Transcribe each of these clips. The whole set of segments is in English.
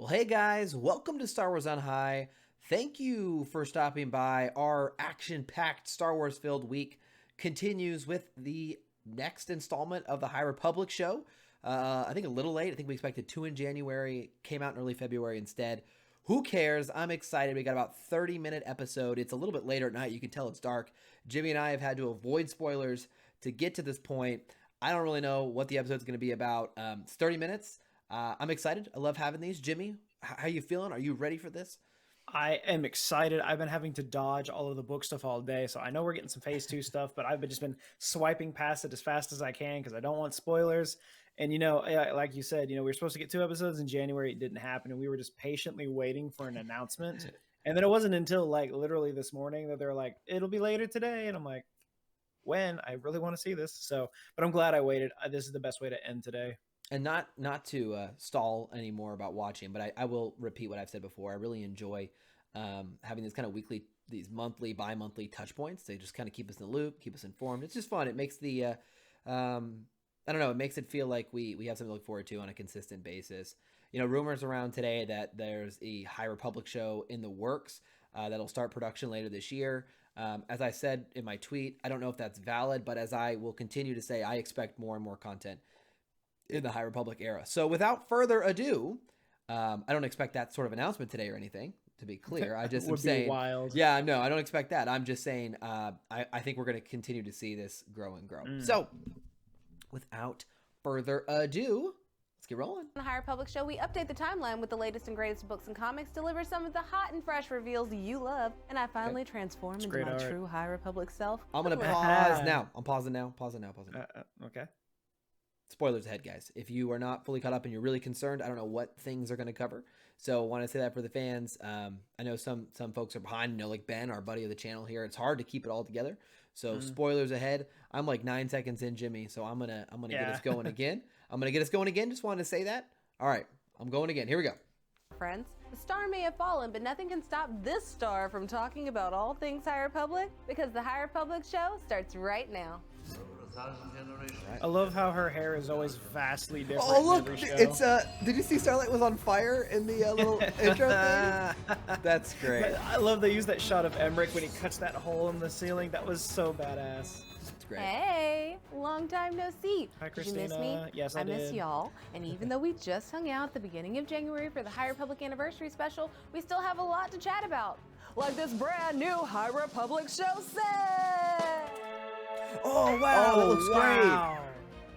Well, hey guys, welcome to Star Wars on High. Thank you for stopping by. Our action-packed Star Wars-filled week continues with the next installment of the High Republic show. I think a little late. I think we expected 2 in January, came out in early February instead. Who cares? I'm excited. We got about 30-minute episode. It's a little bit later at night. You can tell it's dark. Jimmy and I have had to avoid spoilers to get to this point. I don't really know what the episode's going to be about. It's 30 minutes. I'm excited. I love having these. Jimmy, how you feeling? Are you ready for this? I am excited. I've been having to dodge all of the book stuff all day, so I know we're getting some phase 2 stuff, but I've just been swiping past it as fast as I can because I don't want spoilers. And, like you said, we were supposed to get 2 episodes in January. It didn't happen, and we were just patiently waiting for an announcement. And then it wasn't until, literally this morning that they're like, it'll be later today. And I'm like, when? I really want to see this. But I'm glad I waited. This is the best way to end today. And not to stall anymore about watching, but I will repeat what I've said before. I really enjoy having these kind of weekly, these monthly, bi-monthly touch points. They just kind of keep us in the loop, keep us informed. It's just fun. It makes the, I don't know, it makes it feel like we have something to look forward to on a consistent basis. Rumors around today that there's a High Republic show in the works that'll start production later this year. As I said in my tweet, I don't know if that's valid, but as I will continue to say, I expect more and more content in the High Republic era. So without further ado, I don't expect that sort of announcement today or anything, to be clear. I just am saying, wild. Yeah, no, I don't expect that. I'm just saying, I think we're going to continue to see this grow and grow. So without further ado, let's get rolling. On the High Republic show, we update the timeline with the latest and greatest books and comics, deliver some of the hot and fresh reveals you love, and I finally transform into my true High Republic self. I'm going to pause now. I'm pausing now. Okay. Spoilers ahead, guys. If you are not fully caught up and you're really concerned, I don't know what things are going to cover. So I want to say that for the fans. I know some folks are behind, like Ben, our buddy of the channel here. It's hard to keep it all together. So spoilers ahead. I'm like 9 seconds in, Jimmy. So I'm gonna get us going again. Just wanted to say that. All right, I'm going again. Here we go. Friends, the star may have fallen, but nothing can stop this star from talking about all things High Republic, because the High Republic show starts right now. I love how her hair is always vastly different. Oh look, in every show. it's did you see Starlight was on fire in the little intro thing? That's great. I love they use that shot of Emmerich when he cuts that hole in the ceiling. That was so badass. It's great. Hey, long time no see. Hi, Did you miss me? Christina. Yes, I miss did. y'all. And even though we just hung out at the beginning of January for the High Republic anniversary special, we still have a lot to chat about. Like this brand new High Republic show set. Oh wow, that looks great.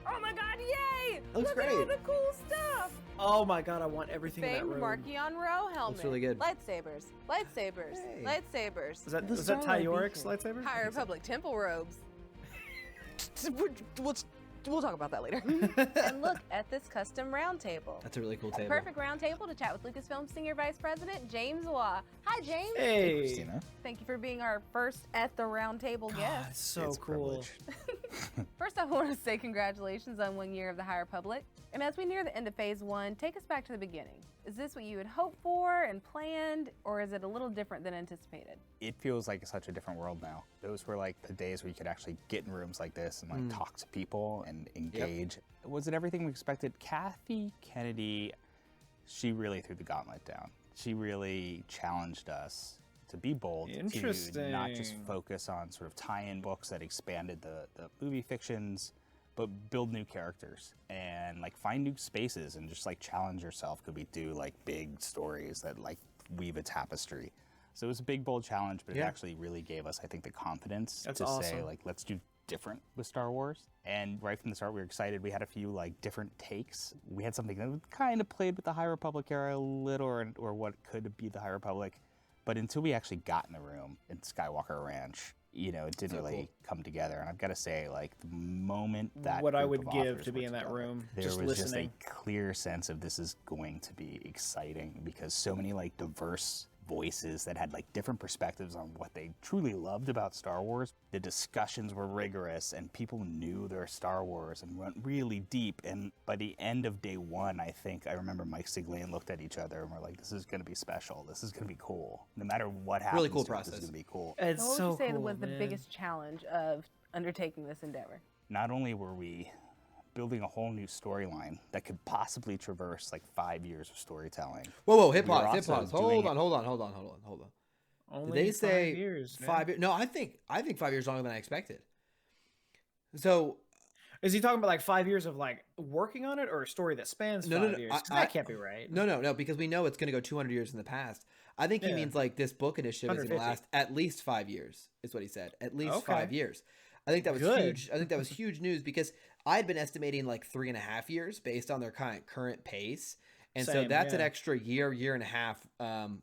Oh my god, yay! Looks Look great. at all the cool stuff. Oh my god, I want everything in that Famed room. Markion Row helmet. Looks really good. Lightsabers. Lightsabers. Hey. Lightsabers. Was that Tyorik's lightsaber? High Republic temple robes. We'll talk about that later. And look at this custom round table. That's a really cool A table. perfect round table to chat with Lucasfilm Senior Vice President James Waugh. Hi, James. Hey, Christina. Thank you for being our first at the round table God, guest. so It's a cool. privilege. First, I want to say congratulations on 1 year of the High Republic. And as we near the end of Phase 1, take us back to the beginning. Is this what you had hoped for and planned, or is it a little different than anticipated? It feels like such a different world now. Those were like the days where you could actually get in rooms like this and like talk to people and engage. Was it everything we expected? Kathy Kennedy, she really threw the gauntlet down. She really challenged us to be bold, to not just Interesting. focus on sort of tie-in books that expanded the movie fictions, but build new characters and like find new spaces and just like challenge yourself. Could we do like big stories that like weave a tapestry? So it was a big, bold challenge, but it actually really gave us, I think, the confidence That's to say awesome. like, let's do different with Star Wars. And right from the start, we were excited. We had a few like different takes. We had something that kind of played with the High Republic era a little, or what could be the High Republic. But until we actually got in the room in Skywalker Ranch, it didn't really come together. And I've got to say, like, the moment that What I group would of give authors to be were in that together, room, there just was listening. just a clear sense of this is going to be exciting, because so many like diverse voices that had like different perspectives on what they truly loved about Star Wars. The discussions were rigorous and people knew their Star Wars and went really deep. And by the end of day one, I remember Mike Siglain looked at each other and we're like, this is going to be special. This is going to be cool. No matter what happens, Really cool to it, this process. is going to be cool. It's What would so you say cool, was the man. biggest challenge of undertaking this endeavor? Not only were we building a whole new storyline that could possibly traverse like 5 years of storytelling. Whoa, hit We were pause, hit also pause. doing Hold on. Only Did they say 5 years? Man. 5 years? No, I think 5 years longer than I expected. So Is he talking about like 5 years of like working on it, or a story that spans 5 years? 'Cause that can't be right. No, because we know it's going to go 200 years in the past. I think he Yeah. means like this book initiative is going to 150. last at least 5 years, is what he said. At least Okay. 5 years. I think that was Good. huge. I think that was huge news because I'd been estimating like 3.5 years based on their current pace. And so Same, that's an yeah. extra year and a half. And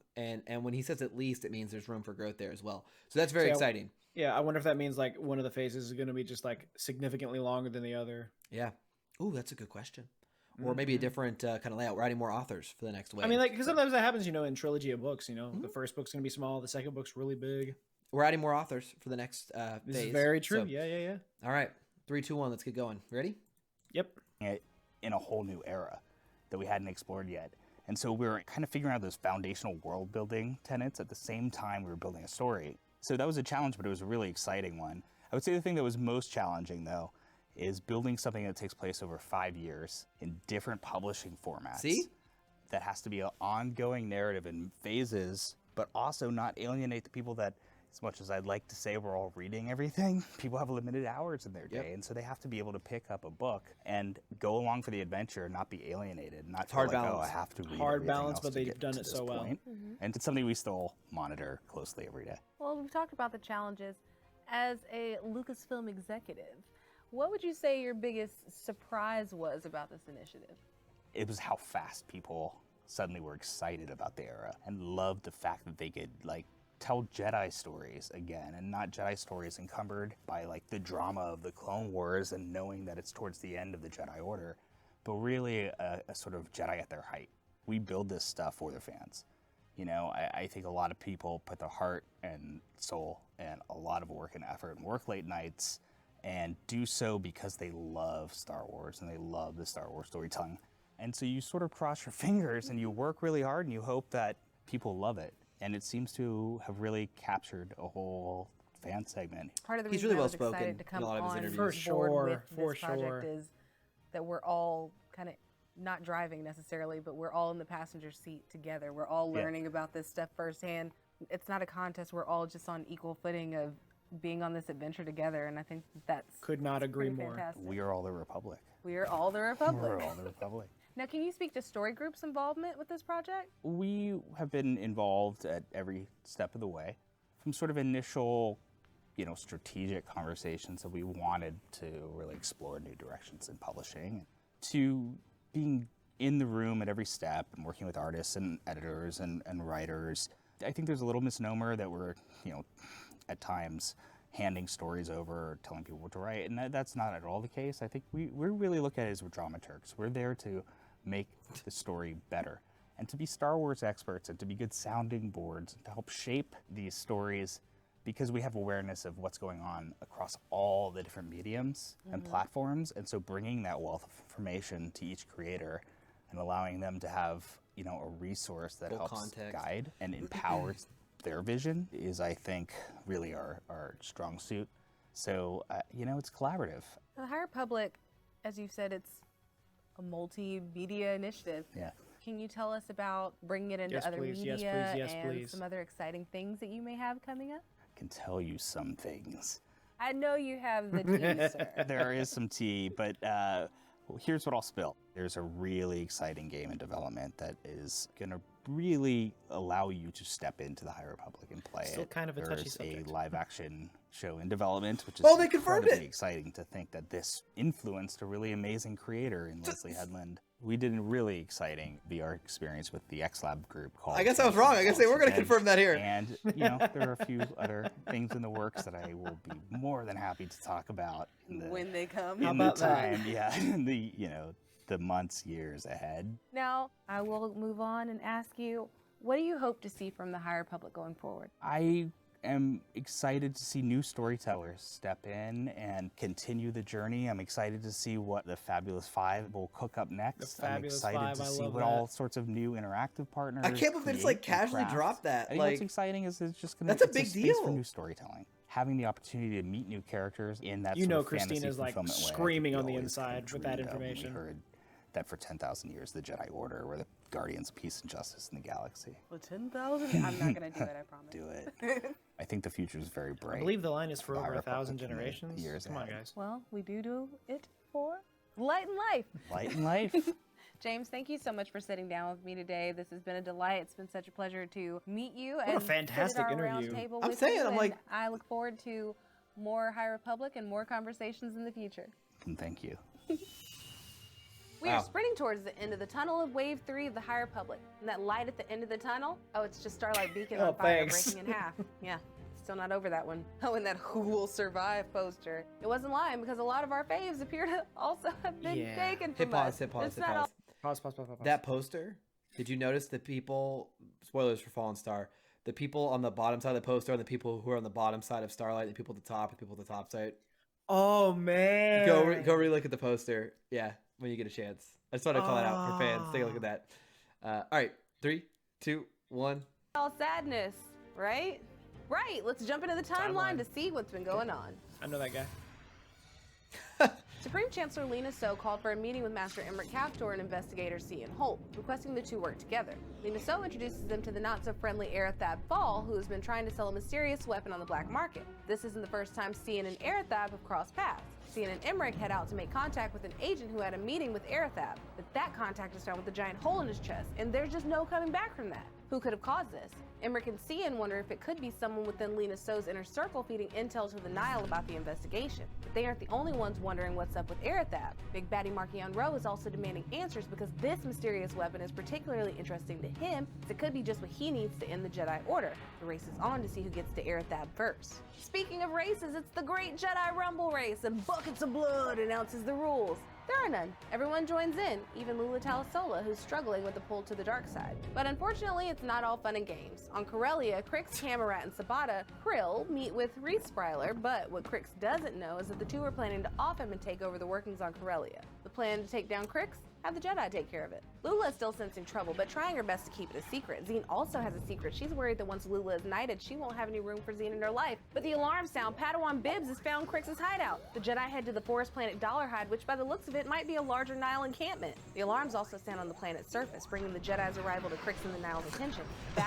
when he says at least, it means there's room for growth there as well. So that's very So, exciting. Yeah, I wonder if that means like one of the phases is going to be just like significantly longer than the other. Yeah. Ooh, that's a good question. Or maybe a different kind of layout. We're adding more authors for the next wave. I mean, like, because sometimes that happens, in trilogy of books. The first book's going to be small, the second book's really big. We're adding more authors for the next This phase. is very true. So, Yeah. all right. 3, 2, 1. Let's get going. Ready? Yep. In a whole new era that we hadn't explored yet. And so we were kind of figuring out those foundational world building tenets at the same time we were building a story. So that was a challenge, but it was a really exciting one. I would say the thing that was most challenging, though, is building something that takes place over 5 years in different publishing formats. See? That has to be an ongoing narrative in phases, but also not alienate the people that, as much as I'd like to say we're all reading everything, people have limited hours in their day, Yep. and so they have to be able to pick up a book and go along for the adventure and not be alienated, not feel hard like, oh, balance. I have to read Hard everything balance, else but to they've get done to it this so well. point. And it's something we still monitor closely every day. Well, we've talked about the challenges. As a Lucasfilm executive, what would you say your biggest surprise was about this initiative? It was how fast people suddenly were excited about the era and loved the fact that they could tell Jedi stories again, and not Jedi stories encumbered by the drama of the Clone Wars and knowing that it's towards the end of the Jedi Order, but really a sort of Jedi at their height. We build this stuff for the fans. I think a lot of people put their heart and soul and a lot of work and effort and work late nights and do so because they love Star Wars and they love the Star Wars storytelling. And so you sort of cross your fingers and you work really hard and you hope that people love it. And it seems to have really captured a whole fan segment. Part of the He's reason really I was well-spoken excited to in come a lot of his on interviews. For board sure, with for this project sure. is that we're all kind of not driving necessarily, but we're all in the passenger seat together. We're all Yeah. learning about this stuff firsthand. It's not a contest. We're all just on equal footing of being on this adventure together, and I think that's Could not agree pretty more. fantastic. We are all the Republic. We are all the Republic. We're all the Republic. Now, can you speak to Story Group's involvement with this project? We have been involved at every step of the way, from sort of initial, strategic conversations that we wanted to really explore new directions in publishing, to being in the room at every step and working with artists and editors and writers. I think there's a little misnomer that we're, at times handing stories over or telling people what to write, and that's not at all the case. I think we really look at it as we're dramaturgs. We're there to make the story better and to be Star Wars experts and to be good sounding boards and to help shape these stories because we have awareness of what's going on across all the different mediums and platforms. And so bringing that wealth of information to each creator and allowing them to have, a resource that Full helps context. guide and empowers their vision is, I think, really our strong suit. So, it's collaborative. The High Republic, as you've said, it's a multimedia initiative. Yeah. Can you tell us about bringing it into Yes, other please. Yes, media please. Yes, and please. some other exciting things that you may have coming up? I can tell you some things. I know you have the tea, sir. There is some tea, but here's what I'll spill. There's a really exciting game in development that is going to really allow you to step into the High Republic and play Still it. kind of a touchy There's subject. a live-action show in development, which is Oh, they confirmed incredibly it! exciting to think that this influenced a really amazing creator in Leslie Headland. We did a really exciting VR experience with the XLab group called... I guess I was wrong. I guess they were going to confirm that here. And, there are a few other things in the works that I will be more than happy to talk about in the, When they come. How in the about that? time, yeah, in the, the months, years ahead. Now, I will move on and ask you, what do you hope to see from the High Republic going forward? I am excited to see new storytellers step in and continue the journey. I'm excited to see what the Fabulous Five will cook up next. I'm Fabulous excited Five, to I see love what that. all sorts of new interactive partners I can't believe they just create and casually craft. dropped that. I think what's exciting is it's just going to That's a it's big space deal. for new storytelling. having the opportunity to meet new characters in that You sort know of fantasy Christina's, like, fulfillment way, I think screaming we on the always inside kinda with that dreamed of when we information. heard that for 10,000 years, the Jedi Order were the guardians of peace and justice in the galaxy. For 10,000? I'm not gonna do it, I promise. Do it. I think the future is very bright. I believe the line is for The over High 1,000 Republic in the generations. years Come on, ahead. guys. Well, we do it for light and life. Light in life. James, thank you so much for sitting down with me today. This has been a delight. It's been such a pleasure to meet you. What a and fantastic sit at our round interview. table I'm with saying, you, I'm and like- I look forward to more High Republic and more conversations in the future. And thank you. We are Wow. sprinting towards the end of the tunnel of Wave 3 of the High Republic. And that light at the end of the tunnel, oh, it's just Starlight Beacon Oh, on fire thanks. breaking in half. Yeah, still not over that one. Oh, and that Who Will Survive poster. It wasn't lying because a lot of our faves appear to also have been Yeah. taken Hit from pause, us. hit pause, It's hit not pause. Pause. That poster, did you notice the people, spoilers for Fallen Star, the people on the bottom side of the poster and the people who are on the bottom side of Starlight, the people at the top, the people at the top side? Oh, man. Go re-look at the poster. Yeah, when you get a chance. I just want to call that out for fans. Take a look at that. All right, 3, 2, 1. all sadness, right? Right, let's jump into the timeline to see what's been going on. I know that guy. Supreme Chancellor Lena So called for a meeting with Master Emmerich Captor and investigator Cian Holt, requesting the two work together. Lena So introduces them to the not-so-friendly Arathab Fall, who has been trying to sell a mysterious weapon on the black market. This isn't the first time Cian and Arathab have crossed paths. Cian and Emmerich head out to make contact with an agent who had a meeting with Arathab, but that contact is found with a giant hole in his chest, and there's just no coming back from that. Who could have caused this? Emmerich and Cian wonder if it could be someone within Lena So's inner circle feeding intel to the Nile about the investigation. But they aren't the only ones wondering what's up with Arathab. Big Baddie Markion Rowe is also demanding answers because this mysterious weapon is particularly interesting to him, as it could be just what he needs to end the Jedi Order. The race is on to see who gets to Arathab first. Speaking of races, it's the Great Jedi Rumble race, and Buckets of Blood announces the rules. There are none. Everyone joins in, even Lula Talasola, who's struggling with the pull to the dark side. But unfortunately, it's not all fun and games. On Corellia, Crix, Camerat, and Sabata, Krill meet with Reese Spryler, but what Crix doesn't know is that the two are planning to off him and take over the workings on Corellia. The plan to take down Crix? Have the Jedi take care of it. Lula is still sensing trouble, but trying her best to keep it a secret. Zine also has a secret. She's worried that once Lula is knighted, she won't have any room for Zine in her life. But the alarms sound. Padawan Bibbs has found Crix's hideout. The Jedi head to the forest planet Dollarhide, which by the looks of it might be a larger Nile encampment. The alarms also sound on the planet's surface, bringing the Jedi's arrival to Crix and the Nile's attention.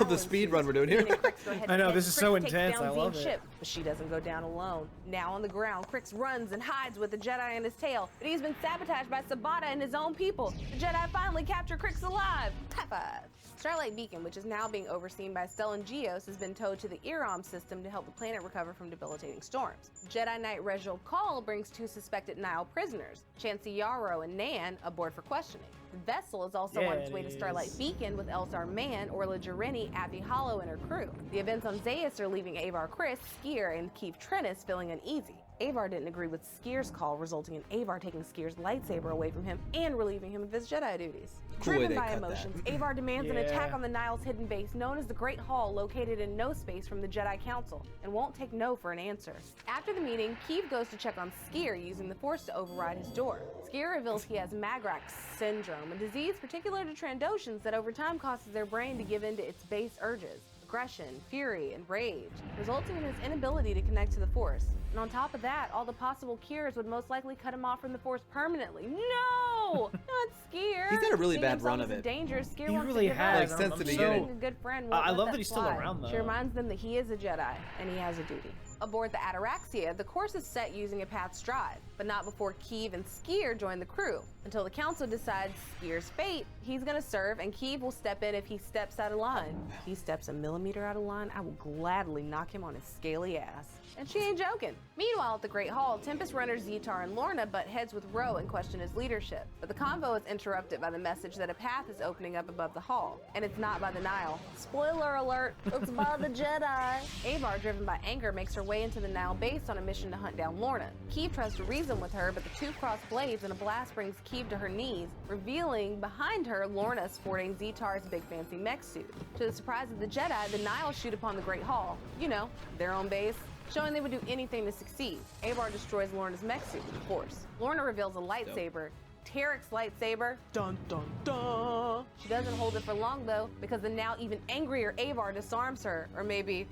The speed run we're doing here. Zine and Crix go head I to know, head. this is Crix so takes intense, down I love Zine's it. ship, but she doesn't go down alone. Now on the ground, Crix runs and hides with the Jedi in his tail, but he's been sabotaged by Sabata and his own people. The Jedi finally capture Crix alive. High five. Starlight Beacon, which is now being overseen by Stellan Gios, has been towed to the Iram system to help the planet recover from debilitating storms. Jedi Knight Rejul Call brings two suspected Nile prisoners, Chancey Yarrow and Nan, aboard for questioning. The vessel is also on its way to Starlight Beacon with Elzar Mann, Orla Jarini, Abby Hollow, and her crew. The events on Zayas are leaving Avar Kriss, Skier, and Keith Trennis feeling uneasy. Avar didn't agree with Skier's call, resulting in Avar taking Skier's lightsaber away from him and relieving him of his Jedi duties. Cool way Driven they by cut emotions, that. Avar demands an attack Yeah. on the Nile's hidden base known as the Great Hall, located in no space from the Jedi Council, and won't take no for an answer. After the meeting, Keeve goes to check on Skier using the Force to override his door. Skier reveals he has Magrak syndrome, a disease particular to Trandoshans that over time causes their brain to give in to its base urges. Aggression, fury, and rage, resulting in his inability to connect to the Force. And on top of that, all the possible cures would most likely cut him off from the Force permanently. No! Not Skier! He's had a really Seeing bad himself run as of a it. danger, Skier He wants really to give has. up. Like, since the Being beginning. a good friend I won't love let that he's still slide. around, She though. reminds them that he is a Jedi, and he has a duty. Aboard the Ataraxia, the course is set using a path's drive, but not before Keeve and Skier join the crew. Until the council decides Skier's fate, he's gonna serve, and Keeve will step in if he steps out of line. If he steps a millimeter out of line, I will gladly knock him on his scaly ass. And she ain't joking. Meanwhile, at the Great Hall, Tempest runners Zetar and Lorna butt heads with Ro and question his leadership. But the convo is interrupted by the message that a path is opening up above the hall. And it's not by the Nile. Spoiler alert, it's by the Jedi. Avar, driven by anger, makes her way into the Nile base on a mission to hunt down Lorna. Keeve tries to reason with her, but the two cross blades and a blast brings Keeve to her knees, revealing behind her Lorna sporting Zetar's big fancy mech suit. To the surprise of the Jedi, the Nile shoot upon the Great Hall. You know, their own base, showing they would do anything to succeed. Avar destroys Lorna's mech suit with force. Lorna reveals a lightsaber. Tarek's lightsaber. Dun dun dun. She doesn't hold it for long though, because the now even angrier Avar disarms her, or maybe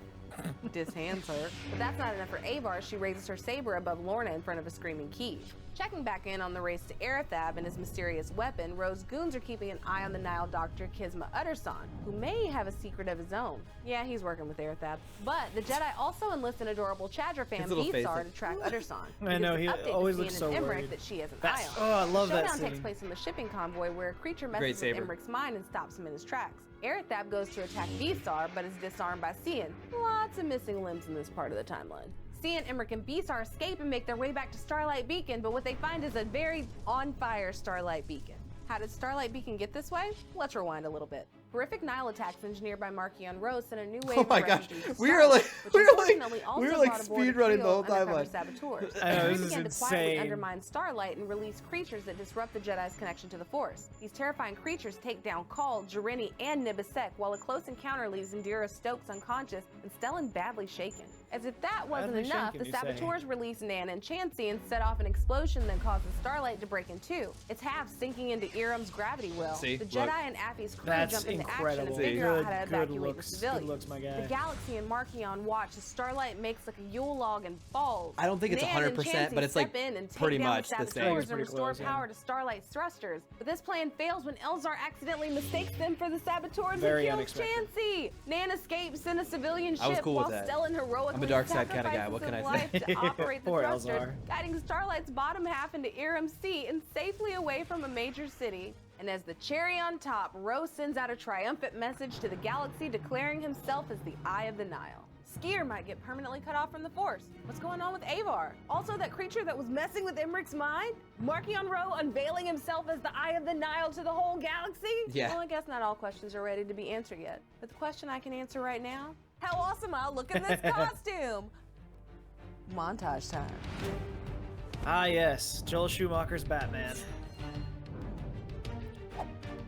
dishands her. But that's not enough for Avar as she raises her saber above Lorna in front of a screaming Key. Checking back in on the race to Arathab and his mysterious weapon, Ro's goons are keeping an eye on the Nile doctor Kisma Utterson, who may have a secret of his own. Yeah, he's working with Arathab. But the Jedi also enlist an adorable Chadra fan, Beatstar, to track Utterson. I know, he always looks so worried. That she has an eye on. Oh, I love that Showdown scene. takes place on the shipping convoy where a creature messes with Emmeric's mind and stops him in his tracks. Arathab goes to attack Beastar, but is disarmed by Cian. Lots of missing limbs in this part of the timeline. Cian, Emmerich, and Beastar escape and make their way back to Starlight Beacon, but what they find is a very on-fire Starlight Beacon. How did Starlight Beacon get this way? Let's rewind a little bit. Horrific Nile attacks engineered by Markion Rose sent a new wave of refugees to we were like Starlight, speed running the whole timeline. Saboteurs. I know, They this is began to quietly insane. undermine Starlight and release creatures that disrupt the Jedi's connection to the Force. These terrifying creatures take down Khal, Jarini, and Nibisek, while a close encounter leaves Indira Stokes unconscious and Stellan badly shaken. As if that wasn't Badly enough, shaken, the you say. saboteurs release Nan and Chansey and set off an explosion that causes Starlight to break in two, its half sinking into Iram's gravity well. See? The Look. Jedi and Affy's crew That's jump into action incredible. to figure out how to Good evacuate the looks. civilians. Good looks, my guy. The Galaxy and Markion watch as Starlight makes like a Yule log and falls. I don't think it's Nan and 100%, Chansey but it's like step in and take pretty down much the the same. saboteurs and Pretty restore close, yeah. power to Starlight's thrusters. But this plan fails when Elzar accidentally mistakes them for the saboteurs Very and kills unexpected. Chansey. Nan escapes in a civilian I was ship cool with while that. Stellan heroically I'm a dark side kinda guy, sacrifices what can his I say? life to operate the Poor thrusters, Elzar. guiding Starlight's bottom half into Iram Sea and safely away from a major city. And as the cherry on top, Rose sends out a triumphant message to the galaxy declaring himself as the Eye of the Nile. Skier might get permanently cut off from the Force. What's going on with Avar? Also, that creature that was messing with Emmerich's mind? Markion Ro unveiling himself as the Eye of the Nile to the whole galaxy? Yeah. Well, I guess not all questions are ready to be answered yet. But the question I can answer right now, how awesome I'll look in this costume! Montage time. Ah, yes. Joel Schumacher's Batman.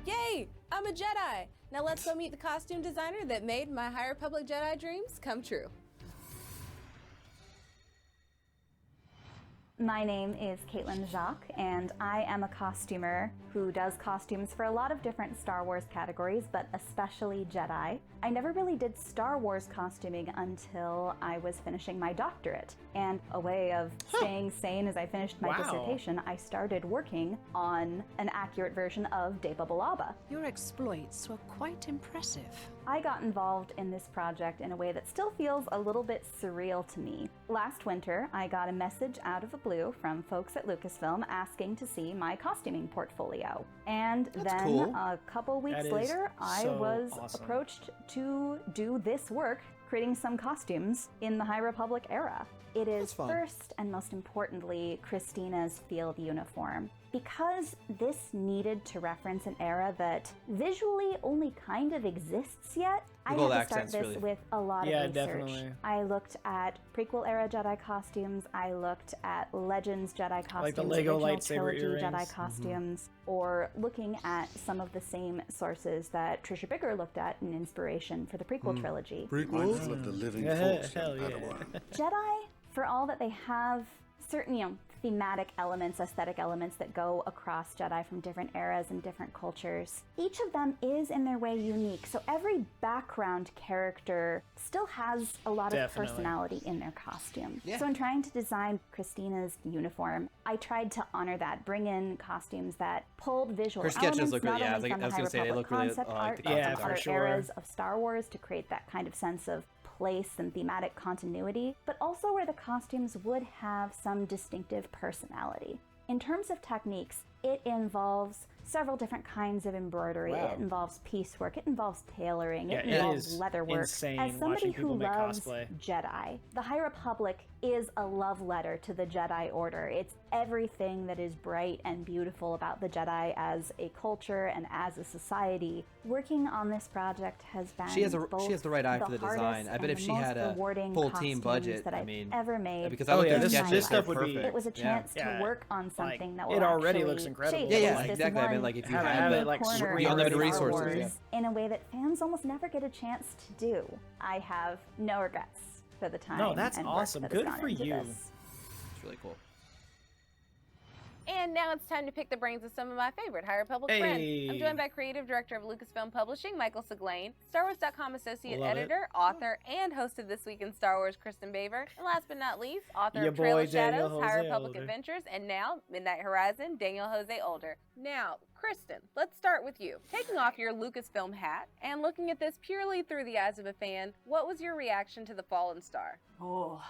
Yay! I'm a Jedi! Now let's go meet the costume designer that made my High Republic Jedi dreams come true. My name is Caitlin Jacques, and I am a costumer who does costumes for a lot of different Star Wars categories, but especially Jedi. I never really did Star Wars costuming until I was finishing my doctorate. And a way of staying sane as I finished my Wow. dissertation, I started working on an accurate version of Deba Balaba. Your exploits were quite impressive. I got involved in this project in a way that still feels a little bit surreal to me. Last winter, I got a message out of the blue from folks at Lucasfilm asking to see my costuming portfolio. And then cool. a couple weeks That is later, I so was awesome. approached to do this work, creating some costumes in the High Republic era. It is That's fun. first and most importantly Christina's field uniform. Because this needed to reference an era that visually only kind of exists yet, I gold had to start accent's this really- with a lot Yeah, of research. definitely. I looked at prequel era Jedi costumes, I looked at Legends Jedi costumes, Like the Lego original lightsaber trilogy earrings. Jedi costumes, or looking at some of the same sources that Trisha Bigger looked at in inspiration for the prequel trilogy. Mindful of the living Yeah, force, hell young yeah. Padawan. Jedi, for all that they have certain, thematic elements, aesthetic elements that go across Jedi from different eras and different cultures, each of them is in their way unique. So every background character still has a lot Definitely. of personality in their costume. Yeah. So in trying to design Christina's uniform, I tried to honor that, bring in costumes that pulled visual Her sketches elements, look really- not yeah, I only was from the gonna High say, they Republic look really concept like art, the but Yeah, from for other sure. eras of Star Wars to create that kind of sense of place and thematic continuity, but also where the costumes would have some distinctive personality. In terms of techniques, it involves several different kinds of embroidery. Wow. It involves piecework, it involves tailoring, Yeah, it it involves is leather work. insane As somebody watching people who make loves cosplay. Jedi, the High Republic is a love letter to the Jedi Order. It's everything that is bright and beautiful about the Jedi as a culture and as a society. Working on this project has been She has both the right eye for the hardest design. I bet and if the she most had a rewarding full team costumes budget, that I I've mean, ever made. because I Oh, looked yeah, at her this- sketches, this they're stuff would be- perfect. It was a Yeah. chance Yeah. to work on Like, something that it will already actually looks incredible. shape Yeah, yeah, this exactly. I mean, one like, if you Have had it, like, corner the of unlimited Star resources, Wars yeah. in a way that fans almost never get a chance to do. I have no regrets for the time. No, that's and work awesome. that has Good gone for into you. this. It's really cool. And now it's time to pick the brains of some of my favorite High Republic friends. I'm joined by creative director of Lucasfilm Publishing, Michael Seglain, StarWars.com associate editor, author, and host of This Week in Star Wars, Kristen Baver, and last but not least, author of Trail of Shadows, High Republic Adventures, and now Midnight Horizon, Daniel Jose Older. Now, Kristen, let's start with you. Taking off your Lucasfilm hat and looking at this purely through the eyes of a fan, what was your reaction to The Fallen Star? Oh,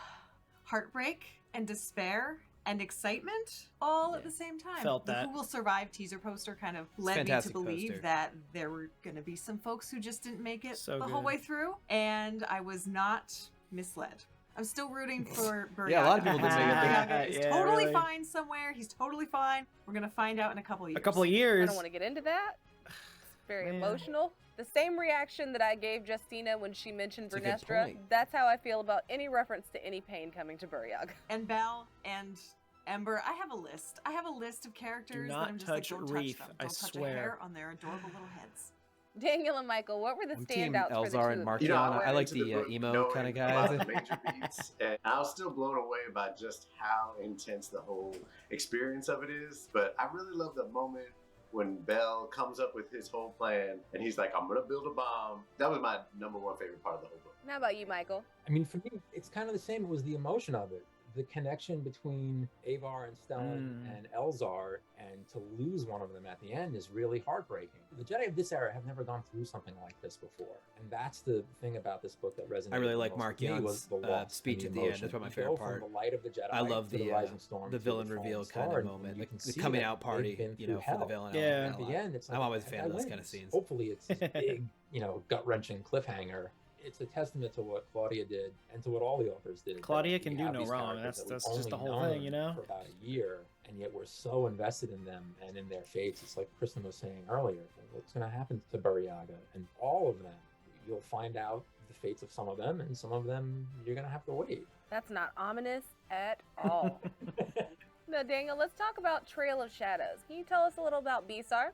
heartbreak and despair and excitement all at the same time. Felt that. The Who Will Survive teaser poster kind of led me to believe that there were going to be some folks who just didn't make it whole way through, and I was not misled. I'm still rooting for Buryaga. Yeah, a lot of people didn't make it. Buryaga is totally fine somewhere. He's totally fine. We're going to find out in a couple of years. A couple of years. I don't want to get into that. It's very emotional. The same reaction that I gave Justina when she mentioned Vernestra, that's how I feel about any reference to any pain coming to Buryaga. And Belle and Ember, I have a list. I have a list of characters that I'm just like, don't touch them. Don't touch a hair on their adorable little heads. Daniel and Michael, what were the standouts for the two? Elzar and Markion. I like the emo kind of guys. Major beats, and I was still blown away by just how intense the whole experience of it is. But I really love the moment when Bell comes up with his whole plan and he's like, I'm gonna build a bomb. That was my number one favorite part of the whole book. How about you, Michael? I mean, for me, it's kind of the same. It was the emotion of it. The connection between Avar and Stellan and Elzar, and to lose one of them at the end is really heartbreaking. The Jedi of this era have never gone through something like this before, and that's the thing about this book that resonated. I really like Markion's speech at the end. That's probably my favorite part. From the light of the Jedi, I love the rising storm, the villain reveal kind of moment, the coming out party, for the villain. Yeah, at the end, it's like, I'm always a fan of those kind of scenes. Hopefully, it's this big, gut-wrenching cliffhanger. It's a testament to what Claudia did and to what all the authors did. Claudia can do no wrong. That's just the whole thing, For about a year, and yet we're so invested in them and in their fates. It's like Kristen was saying earlier. What's going to happen to Buryaga and all of them? You'll find out the fates of some of them, and some of them you're going to have to wait. That's not ominous at all. Now, Daniel, let's talk about Trail of Shadows. Can you tell us a little about Besar?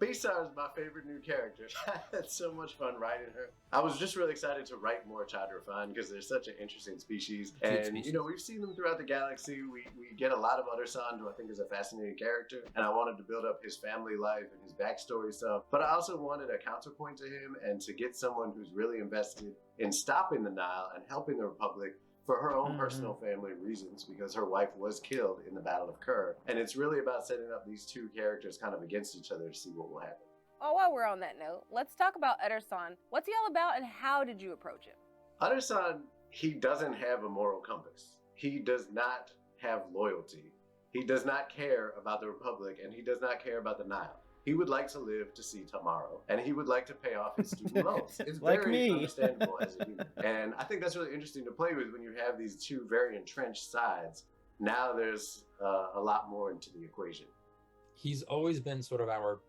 Besar is my favorite new character. I had so much fun writing her. I was just really excited to write more Chadra-Fan because they're such an interesting species. And, we've seen them throughout the galaxy. We get a lot of Utterson, who I think is a fascinating character. And I wanted to build up his family life and his backstory stuff. But I also wanted a counterpoint to him and to get someone who's really invested in stopping the Nile and helping the Republic for her own personal family reasons, because her wife was killed in the Battle of Kerr. And it's really about setting up these two characters kind of against each other to see what will happen. Oh, while we're on that note, let's talk about Utterson. What's he all about and how did you approach him? Utterson, he doesn't have a moral compass. He does not have loyalty. He does not care about the Republic, and he does not care about the Nile. He would like to live to see tomorrow, and he would like to pay off his student loans. It's like very understandable as a human. And I think that's really interesting to play with when you have these two very entrenched sides. Now there's a lot more into the equation. He's always been sort of our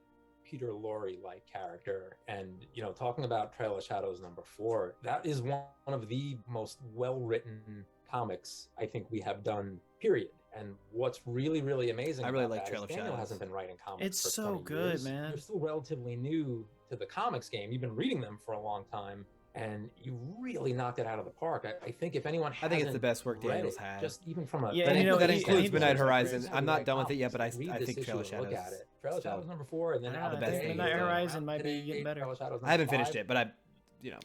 Peter Lorre-like character. And, talking about Trail of Shadows #4, that is one of the most well-written comics I think we have done, period. And what's really, really amazing, I really like Trail of Daniel Shadows. Hasn't been writing comics. It's for so 20 good, years. man. You're still relatively new to the comics game. You've been reading them for a long time, and you really knocked it out of the park. I think if anyone, I think it's the best work Daniel's had. Just even from a that includes Midnight Horizon. I'm not done with it yet, but I think Trail of Shadows. Look at it. Trail of Shadows #4, and then the best thing. Midnight Horizon might be getting better. I haven't finished it, but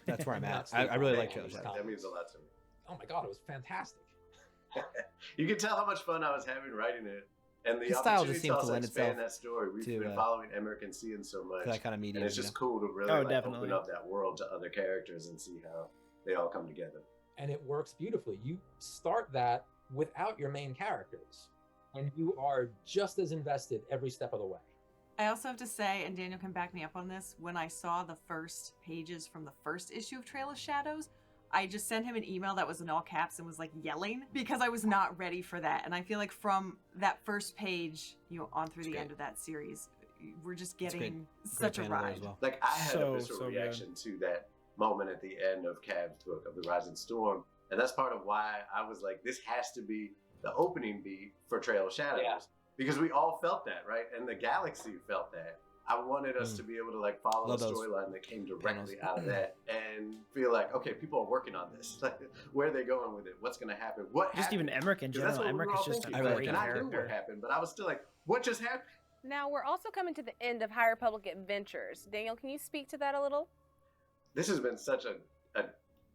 that's where I'm at. I really like Trail of Shadows. That means a lot to me. Oh my god, it was fantastic. You can tell how much fun I was having writing it. And the His style opportunity just seems to also lend expand itself that story. We've to, been following Emmerich and Cian so much. That kind of medium. And it's just cool to really open up that world to other characters and see how they all come together. And it works beautifully. You start that without your main characters, and you are just as invested every step of the way. I also have to say, and Daniel can back me up on this, when I saw the first pages from the first issue of Trail of Shadows, I just sent him an email that was in all caps and was like yelling because I was not ready for that. And I feel like from that first page, on through the end of that series, we're just getting such a ride. Well. Like I had a visceral reaction to that moment at the end of Cav's book of The Rising Storm. And that's part of why I was like, this has to be the opening beat for Trail of Shadows. Yeah. Because we all felt that, right? And the galaxy felt that. I wanted us to be able to follow a storyline that came directly out of that. And and feel like, okay, people are working on this. Like, where are they going with it? What's going to happen? What Just happened? even Emmerich in 'Cause that's general. what we Emmerich were is all just a thinking. really great And I knew character. what happened, but I was still like, what just happened? Now, we're also coming to the end of High Republic Adventures. Daniel, can you speak to that a little? This has been such a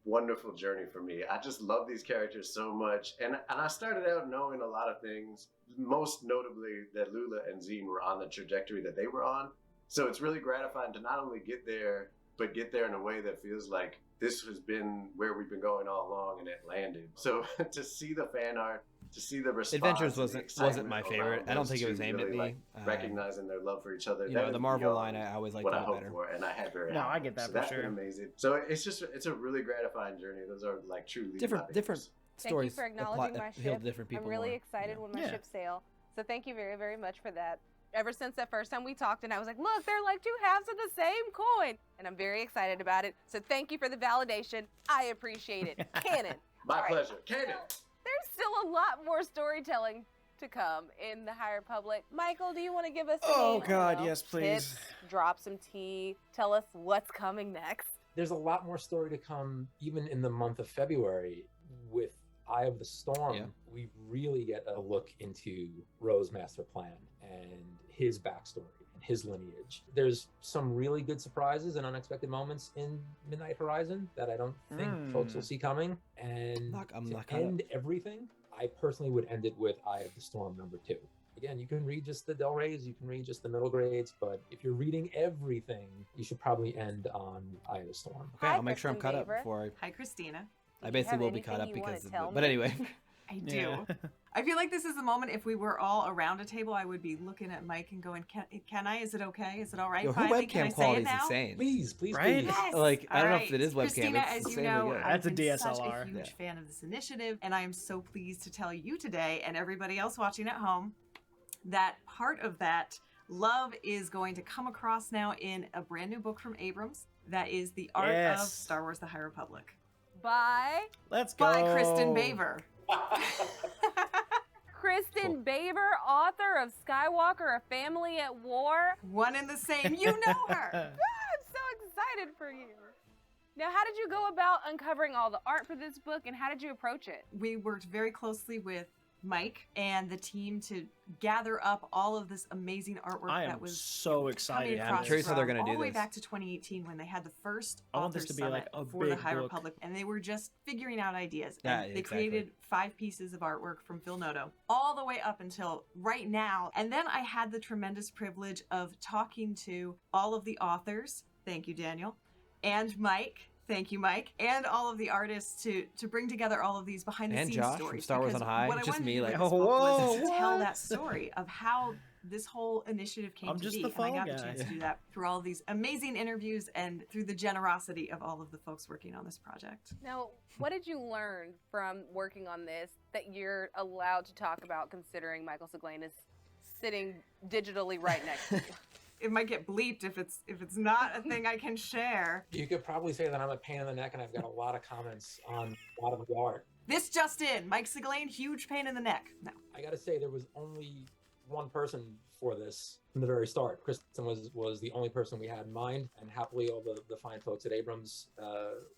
wonderful journey for me. I just love these characters so much. And I started out knowing a lot of things, most notably that Lula and Zine were on the trajectory that they were on. So it's really gratifying to not only get there, but get there in a way that feels like this has been where we've been going all along and it landed. So to see the fan art, to see the response. Adventures and the wasn't my excitement favorite. around I don't those think it was two aimed at really, me. recognizing their love for each other. You That know, is the Marvel beyond line, I always liked what I it hoped better. for, and I had very No, high I get hopes. that So for that's sure. been amazing. So it's a really gratifying journey. Those are like truly Different stories. Thank you stories for acknowledging my appeal ship. to different people I'm really more. excited when my Yeah. ship sail. So thank you very, very much for that. Ever since that first time we talked and I was like, look, they're like two halves of the same coin. And I'm very excited about it. So thank you for the validation. I appreciate it. Canon. My All right. pleasure. Canon. There's still a lot more storytelling to come in the High Republic. Michael, do you want to give us Oh, any, God, yes, please. tips, drop some tea, tell us what's coming next? There's a lot more story to come, even in the month of February with Eye of the Storm. Yeah. We really get a look into Ro's master plan and his backstory and his lineage. There's some really good surprises and unexpected moments in Midnight Horizon that I don't think folks will see coming. And I'm to not caught up. end everything, I personally would end it with Eye of the Storm #2. Again, you can read just the Del Reys, you can read just the middle grades, but if you're reading everything, you should probably end on Eye of the Storm. Okay, Hi, I'll make sure I'm Kristen caught up Baver. before Hi, Christina. I you basically have will be caught up anything you wanna because tell but me? anyway. I do. Yeah. I feel like this is the moment if we were all around a table, I would be looking at Mike and going, can I? Is it okay? Is it all right? Yo, her Finally, can I webcam say quality it is now? insane. Please, please, Right? please. Yes. Like, I don't know if All it is webcam. Christina, It's as you insanely know, good. I've That's a been such DSLR. a huge Yeah. fan of this initiative, and I am so pleased to tell you today and everybody else watching at home that part of that love is going to come across now in a brand new book from Abrams that is The Art of Yes. Star Wars The High Republic By Let's go. by Kristen Baver. Kristen Baver, author of Skywalker, A Family at War. One and the same. You know her. I'm so excited for you. Now, how did you go about uncovering all the art for this book, and how did you approach it? We worked very closely with Mike and the team to gather up all of this amazing artwork I am that was so excited. coming I'm across curious how they're from gonna do all the way this. back to 2018 when they had the first I want this authors to be like summit a for the big High book. Republic, and they were just figuring out ideas. Yeah, And they exactly. created 5 pieces of artwork from Phil Noto all the way up until right now. And then I had the tremendous privilege of talking to all of the authors. Thank you, Daniel. And Mike. Thank you, Mike, and all of the artists to bring together all of these behind the And scenes Josh from stories. Star Wars because on High, what I just wanted me, to do like, with this oh, book was whoa, to tell what? that story of how this whole initiative came I'm to just be. the And I fall got the guy. chance to do that through all of these amazing interviews and through the generosity of all of the folks working on this project. Now, what did you learn from working on this that you're allowed to talk about, considering Michael Siglain is sitting digitally right next to you? It might get bleeped if it's not a thing I can share. You could probably say that I'm a pain in the neck and I've got a lot of comments on a lot of the art. This just in, Mike Siglain, huge pain in the neck. No. I gotta say, there was only one person for this from the very start. Kristen was the only person we had in mind, and happily all the fine folks at Abrams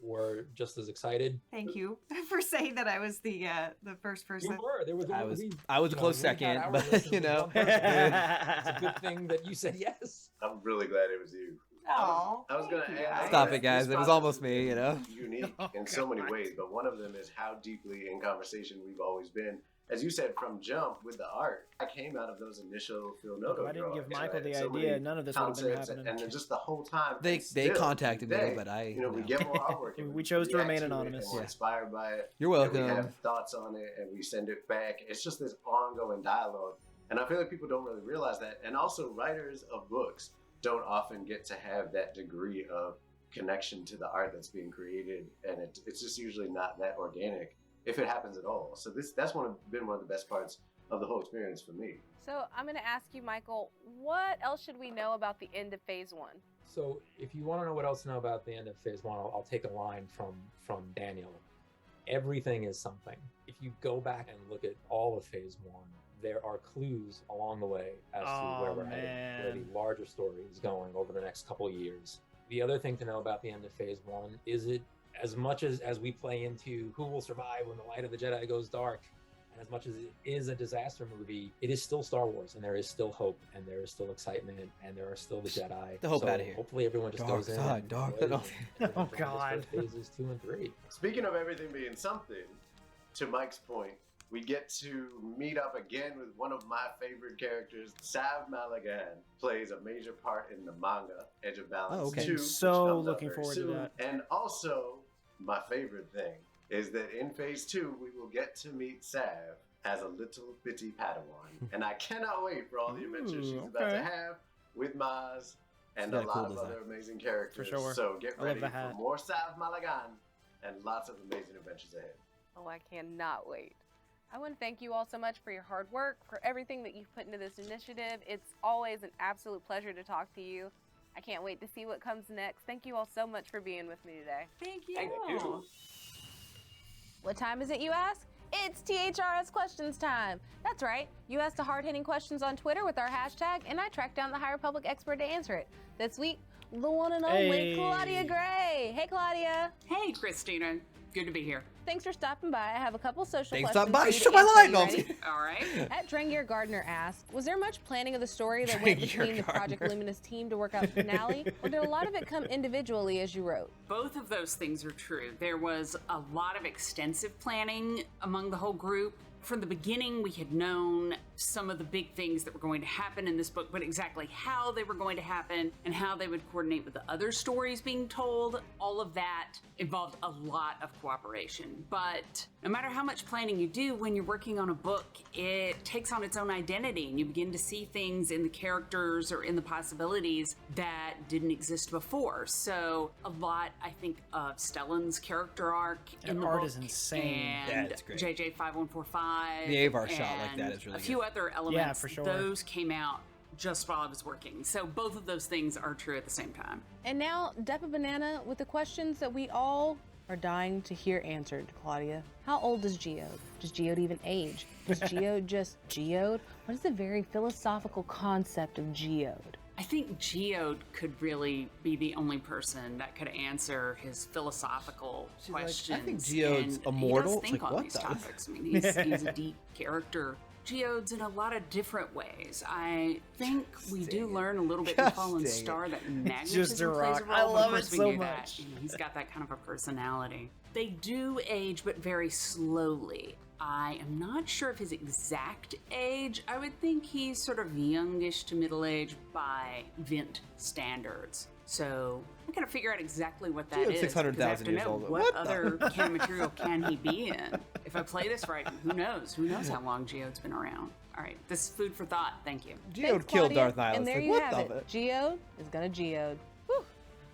were just as excited. Thank you for saying that I was the first person. You were. There was I only was we- I was a you know, close we second, got our but list, you and there was know. one person. It's a good thing that you said yes. I'm really glad it was you. Oh, I was gonna add. Stop it, this guys. It was process almost has me, been you know? Unique Oh, in so many God. ways, but one of them is how deeply in conversation we've always been. As you said, from jump with the art, I came out of those initial Phil Noto If I didn't give drawings, Michael right? the So idea, many none of this would have been concepts, happening. and then just the whole time. They and still, contacted me, today, but I you know, we get more artwork. and We chose to react remain it, anonymous. and we're Yeah. inspired by it. You're And we welcome. have thoughts on it, and we send it back. It's just this ongoing dialogue, and I feel like people don't really realize that. And also, writers of books don't often get to have that degree of connection to the art that's being created, and it's just usually not that organic, if it happens at all. So that's been one of the best parts of the whole experience for me. So I'm going to ask you, Michael, what else should we know about the end of Phase 1? So if you want to know what else to know about the end of Phase 1, I'll take a line from Daniel. Everything is something. If you go back and look at all of Phase 1, there are clues along the way as to where Oh, we're headed, where man. the larger story is going over the next couple of years. The other thing to know about the end of Phase 1 is it, as much as we play into who will survive when the light of the Jedi goes dark, and as much as it is a disaster movie, it is still Star Wars, and there is still hope, and there is still excitement, and there are still the Jedi. The hope so out of here. Hopefully everyone just Dark goes in. side, and dark enjoys side. and Oh, enjoys God. Phases 2 and 3. Speaking of everything being something, to Mike's point, we get to meet up again with one of my favorite characters. Sav Malagan plays a major part in the manga Edge of Balance Oh, okay. 2. So which comes out looking very forward to soon. that. And also, my favorite thing is that in Phase 2, we will get to meet Sav as a little bitty Padawan. And I cannot wait for all the adventures she's about to have with Maz and a got a lot cool of design. other amazing characters. sure. So get I love ready the for hat. more Sav Malagan and lots of amazing adventures ahead. Oh, I cannot wait. I want to thank you all so much for your hard work, for everything that you've put into this initiative. It's always an absolute pleasure to talk to you. I can't wait to see what comes next. Thank you all so much for being with me today. Thank you. Thank you. What time is it, you ask? It's THRS questions time. That's right. You asked the hard-hitting questions on Twitter with our hashtag, and I tracked down the High Republic expert to answer it. This week, the one and only Hey. Claudia Gray. Hey, Claudia. Hey, Christina. Good to be here. Thanks for stopping by. I have a couple social Thanks questions. for stopping by. for you to Show my answer. line. You No, I'm ready? kidding. All right. At Drengier Gardner asked, was there much planning of the story that went Drengier between the Project Gardner. Luminous team to work out the finale, or did a lot of it come individually as you wrote? Both of those things are true. There was a lot of extensive planning among the whole group. From the beginning, we had known some of the big things that were going to happen in this book, but exactly how they were going to happen and how they would coordinate with the other stories being told, all of that involved a lot of cooperation. But no matter how much planning you do, when you're working on a book, it takes on its own identity, and you begin to see things in the characters or in the possibilities that didn't exist before. So a lot, I think, of Stellan's character arc in That the art book is insane. Yeah, and it's great. JJ 5145. The Avar shot like that and is really a few good. other elements. for sure. Those came out just while I was working. So both of those things are true at the same time. And now, Depa Banana with the questions that we all are dying to hear answered, Claudia. How old is Geode? Does Geode even age? Is Geode just Geode? What is the very philosophical concept of Geode? I think Geode could really be the only person that could answer his philosophical She's like, I questions. think Geode's and immortal. He It's does think like, on what these the- topics. I mean, he's a deep character. Geode's in a lot of different ways. I think we do dang it. learn a little bit Just in Fallen dang it. Star that Just magnetism a plays a rock. role. I but love of course it we so knew that. much. You know, he's got that kind of a personality. They do age, but very slowly. I am not sure of his exact age. I would think he's sort of youngish to middle age by Vint standards. So I gotta figure out exactly what that Geode's is. 600,000 because I have to years know old. What What the- other canon material can he be in? If I play this right, who knows? Who knows how long Geode's been around? All right, this is food for thought. Thank you. Geode Thanks, killed Claudia. Darth Nihilus. And there Like, you what have the it. Geode is gonna Geode. Whew.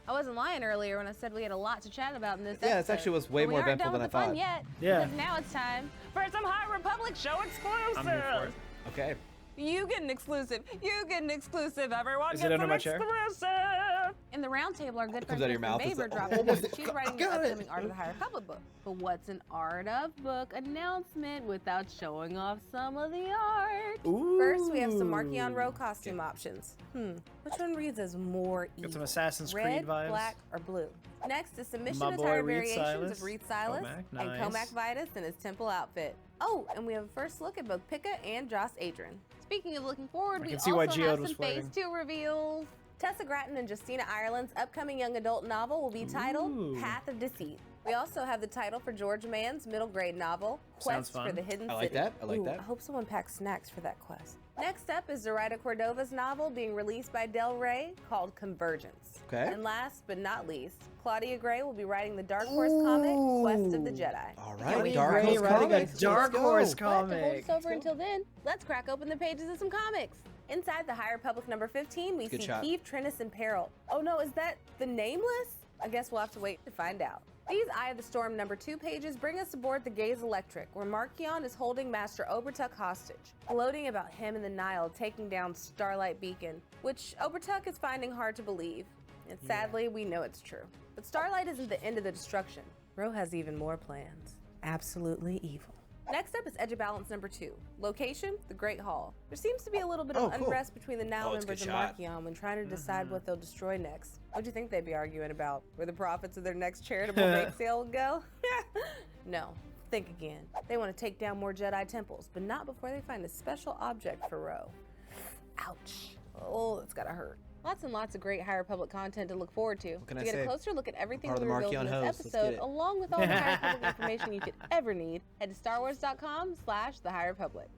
I wasn't lying earlier when I said we had a lot to chat about in this Yeah, episode. this actually was way But we more aren't eventful done than with I the fun thought. yet. Yeah. Because now it's time for some High Republic show exclusives. I'm here for it. Okay. You get an exclusive. You get an exclusive. Everyone Is gets it under an my chair? exclusive. In the roundtable, our good comes friend out of your mouth Kristen is Baber the- dropped oh in. my She's God, writing the got it. upcoming Art of the High Republic book. But what's an Art of book announcement without showing off some of the art? Ooh. First, we have some Markion Row costume options. Which one reads as more evil? Got some Assassin's Red, Creed vibes. black, or blue? Next is submission My boy attire Reed variations Silas. of Reed Silas Comac, and nice. Comac Vitus in his temple outfit. Oh, and we have a first look at both Pika and Joss Adrian. Speaking of looking forward, I we can see also why have Geode some was Phase flirting. 2 reveals. Tessa Gratton and Justina Ireland's upcoming young adult novel will be titled Ooh. Path of Deceit. We also have the title for George Mann's middle grade novel, Sounds Quest for fun. the Hidden I like City. that. I like Ooh, that. I hope someone packs snacks for that quest. Next up is Zoraida Cordova's novel being released by Del Rey called Convergence. Okay. And last but not least, Claudia Gray will be writing the Dark Horse comic, Quest of the Jedi. All Can't right, wait Dark for Gray it. Horse writing a comics. Dark Let's Horse go. But to hold comic. us over until then, let's crack open the pages of some comics. Inside the High Republic number 15, we Good see shot. Keeve Trennis in peril. Oh no, is that the Nameless? I guess we'll have to wait to find out. These Eye of the Storm number 2 pages bring us aboard the Gaze Electric, where Markion is holding Master Obertuck hostage, gloating about him and the Nile taking down Starlight Beacon, which Obertuck is finding hard to believe. And sadly, we know it's true. But Starlight isn't the end of the destruction. Ro has even more plans. Absolutely evil. Next up is Edge of Balance number 2. Location, the Great Hall. There seems to be a little bit Oh, of cool. unrest between the Now Oh, it's a members good and shot. Markion when trying to decide what they'll destroy next. What do you think they'd be arguing about? Where the profits of their next charitable bake sale will go? No. Think again. They want to take down more Jedi temples, but not before they find a special object for Ro. Ouch. Oh, that's gotta hurt. Lots and lots of great High Republic content to look forward to. can To I get say? a closer look at everything Part we of the revealed in Markion this host. Let's get episode, it. along with all the High Republic information you could ever need, head to StarWars.com/The High Republic.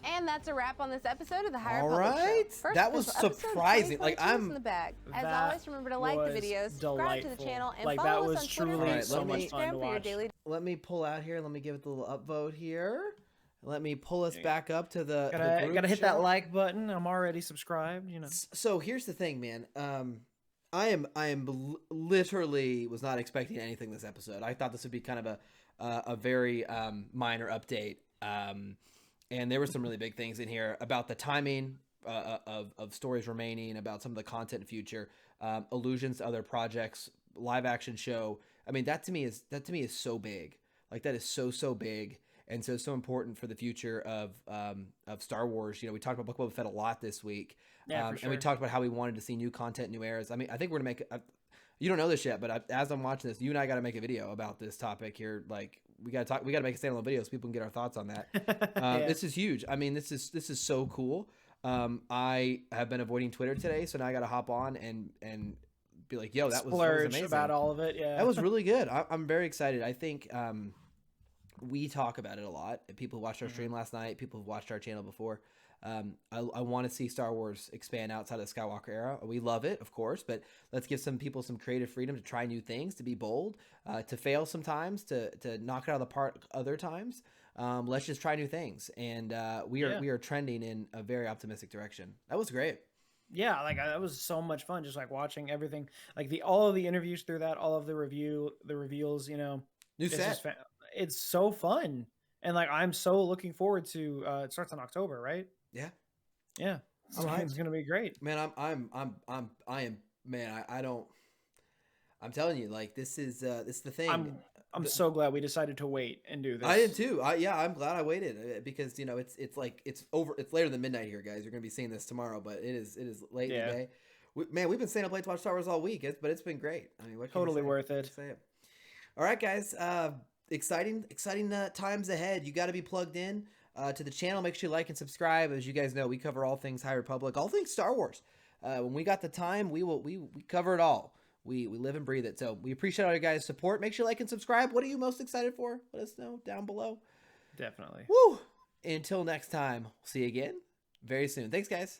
And that's a wrap on this episode of the High All Republic Show. right. First That was official episode of surprising. Like, 2022 is I'm- in the bag. As That always, remember to like the was video, subscribe to the delightful. channel, and Like, that follow was us on Twitter, truly Facebook, so and much fun Instagram to for your watch. daily. Let me pull out here. Let me give it the little upvote here. Let me pull us back up to the group Gotta hit that chat. like button. I'm already subscribed. You know. So here's the thing, man. I am literally was not expecting anything this episode. I thought this would be kind of a very minor update. And there were some really big things in here about the timing of stories remaining, about some of the content in future, allusions to other projects, live action show. I mean, that to me is so big. Like, that is so big. And so important for the future of Star Wars. You know, we talked about Book of Boba Fett a lot this week. Yeah, for sure. And we talked about how we wanted to see new content, new eras. I mean, I think we're going to make you don't know this yet, but as I'm watching this, you and I got to make a video about this topic here. Like, we got to make a standalone video so people can get our thoughts on that. Yeah. This is huge. I mean, this is so cool. I have been avoiding Twitter today, so now I got to hop on and be like, yo, that was amazing. About all of it. Yeah, That was really good. I'm very excited. I think we talk about it a lot. People who watched our stream last night, people who watched our channel before. I want to see Star Wars expand outside of the Skywalker era. We love it, of course, but let's give some people some creative freedom to try new things, to be bold, to fail sometimes, to knock it out of the park other times. Let's just try new things, and we are trending in a very optimistic direction. That was great. Yeah, like that was so much fun. Just like watching everything, like all of the interviews through that, all of the reveals. You know, New it's set. just it's so fun, and like I'm so looking forward to. It starts in October, right? Yeah. Yeah, it's gonna be great. Man, I'm telling you, like, this is the thing. I'm so glad we decided to wait and do this. I did too. I'm glad I waited because, you know, it's later than midnight here, guys. You're gonna be seeing this tomorrow, but it is late in the day. We've been staying up late to watch Star Wars all week, but it's been great. I mean, what can you Totally say? worth it. Say it. All right, guys. Exciting times ahead. You got to be plugged in to the channel. Make sure you like and subscribe. As you guys know, we cover all things High Republic, all things Star Wars. When we got the time, we cover it all. We live and breathe it. So we appreciate all your guys' support. Make sure you like and subscribe. What are you most excited for? Let us know down below. Definitely. Woo! Until next time, we'll see you again very soon. Thanks, guys.